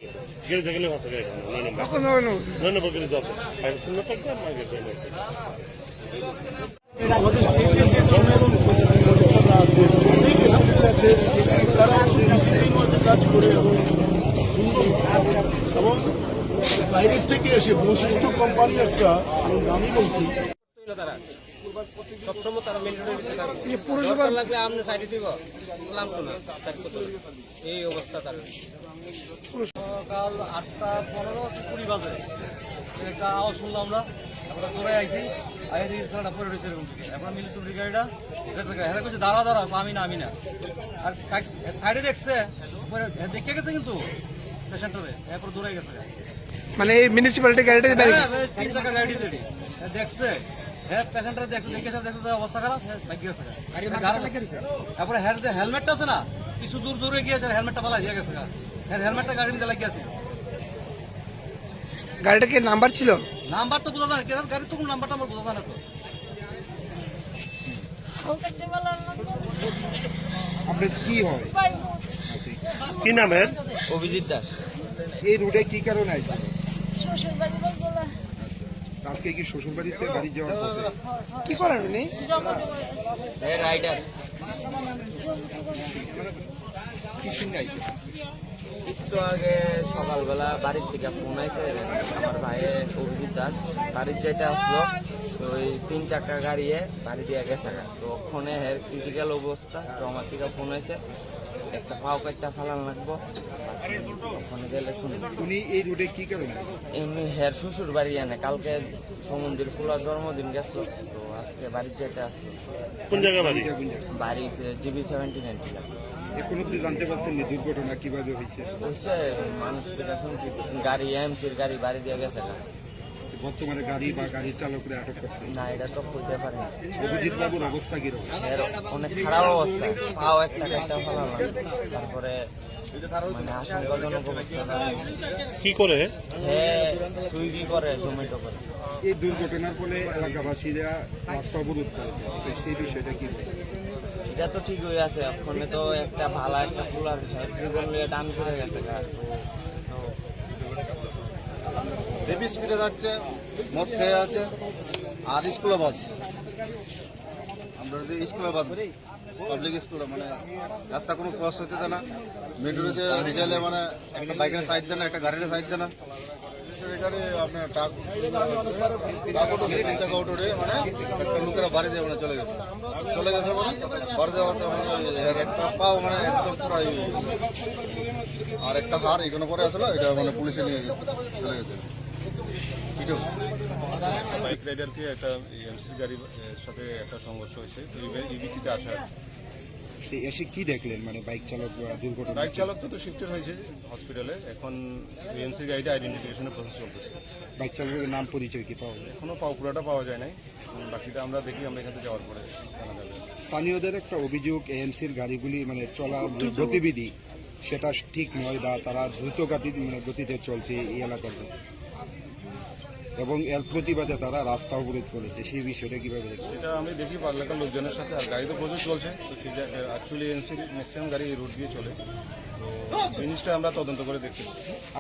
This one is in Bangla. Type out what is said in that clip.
Geri de geliyor masaya. Bakın öyle oldu. Ne bakın zaten. Aynısını taklar mı geçen? এবং বাইরের থেকে এসে বৈশিষ্ট্য কোম্পানি একটা দামি বলছি সবসময় তারা মেন রোডের পুরসভা লাগলে আপনি সাইডে দিব বললাম তো না এই অবস্থা তার সকাল 8:15-20 বাজে একটা আওয়াজ শুনলাম আমরা আমরা দৌড়ে আইছি আগে দেখি সেটা পরে রয়েছে এরকম এখন মিলিটারি গাড়িটা হেরা করছে দাঁড়া দাঁড়া আমি না আর সাইডে দেখছে দেখে গেছে কিন্তু পেশেন্টারে এরপর দৌড়ে গেছে মানে এই মিউনিসিপ্যালিটি গাড়িটা বাইরে গেছে। 3 চাকার গাড়ি যেটি দেখছে হ্যাঁ পেশেন্টারে দেখছে অবস্থা খারাপ বাইক গেছে তারপরে হ্যাঁ যে হেলমেটটা আছে না কিছু দূর দূরে গিয়েছে হেলমেটটা পালা দিয়ে গেছে হেলমেটটা গাড়ির মধ্যে লাগিয়ে আছে গাড়িটা কি নাম্বার ছিল? নাম্বার তো বোঝা যায় না কেন গাড়ির তো কোনো নাম্বারটা আমার বোঝা যায় না তো আপনার কি হয়? কি নামের? অভিজিৎ দাস এই রুটে কি কারণে আছে? শ্বশুর বাড়ি বলবো আজকে কি শ্বশুর বাড়িতে বাড়ি যাওয়ার পথে কি করেন উনি? রাইডার কি শুনে আইছে? একটু আগে সকালবেলা বাড়ির থেকে ফোন আইছে আমার ভাইয়ে অভিজিৎ দাস বাড়ির যেটা আসলো তো ওই 3 চাকা গাড়িয়ে বাড়ি দিয়ে গেছে তো ওখানে হের ক্রিটিক্যাল অবস্থা তো আমার থেকে ফোন আইছে একটা পাও একটা ফালান লাগবো ওখানে গেলে শুনি উনি এই রুটে কি কারণে আছে? এমনি হের শ্বশুর বাড়ি আনে কালকে সমুদ্রের ফুলার জন্মদিন গেছিল তো আজকে বাড়ির যেটা আসলো কোন জায়গা বাড়ি? বাড়ি জিবি 79 এখন অব্দি জানতে পারছেন না দুর্ঘটনা কিভাবে হয়েছে? বুঝছে মানুষ যেটা শুনছি গাড়ি এমসির গাড়ি বাড়ি দিয়ে গেছে বর্তমানে গাড়ি বা গাড়ির চালকরা আটক করছে। না এটা তো করতে পারি না অভিজিৎ বাবুর অবস্থা কিরকম? এর অনেক খারাপ অবস্থা পাও একটা ফেলা তারপরে মানে আশঙ্কাজনক অবস্থা কি করে? হ্যাঁ সুইগি করে জোম্যাটো করে এই দুর্ঘটনার ফলে এলাকাবাসীরা রাস্তা অবরোধ করে তো সেই বিষয়টা কি বলবেন? এটা তো ঠিক হয়ে আছে ওখানে তো একটা ভালো একটা ফুলার জীবন নিয়ে ডান করে গেছে হেভি স্পিডে যাচ্ছে মদ খেয়ে আছে আর স্কুলে বাস আমরা যদি স্কুলে বাস পাবলিক স্কুলে মানে রাস্তা কোনো ক্রস হতে দেয় না মেন রোডে রিজালে মানে একটা বাইকের সাইড দেয় না একটা গাড়ির সাইড দেয় না এখানে আপনার ট্রাক অটো মানে একটা লোকেরা বাড়ি দিয়ে মানে চলে গেছে মানে বাড়ি দেওয়াতে মানে একটা পাও মানে একদম পুরো আর একটা হার এখানে পরে আসলো এটা মানে পুলিশে নিয়ে চলে গেছে বাইক রাইডারকে একটা এমসি গাড়ির সাথে একটা সংঘর্ষ হয়েছে ইবিটিতে আসা এসে কি দেখলেন মানে বাইক চালক দুর্ঘটনা? বাইক চালক তো শিফটেড হয়েছে হসপিটালে এখন এমসি গাড়িটা আইডেন্টিফিকেশনের প্রসেস চলতেছে বাইক চালকের নাম পরিচয় কি পাওয়া যায়? এখনো পুরোটা পাওয়া যায় নাই বাকিটা আমরা দেখি আমরা এখান থেকে যাওয়ার পরে জানা যাবে স্থানীয়দের একটা অভিযোগ এএমসির গাড়িগুলি মানে চলা গতিবিধি সেটা ঠিক নয় বা তারা দ্রুত গতিতে চলছে এই এলাকার এবং এর প্রতিবাদে তারা রাস্তা অবরোধ করেছে সেই বিষয়টা কিভাবে দেখছে? সেটা আমি দেখি এলাকার লোকজনের সাথে আর গাড়ি তো প্রচুর চলছে তো সেই অ্যাকচুয়ালি এমসির ম্যাক্সিমাম গাড়ি এই রুট দিয়ে চলে তো জিনিসটা আমরা তদন্ত করে দেখতেছি।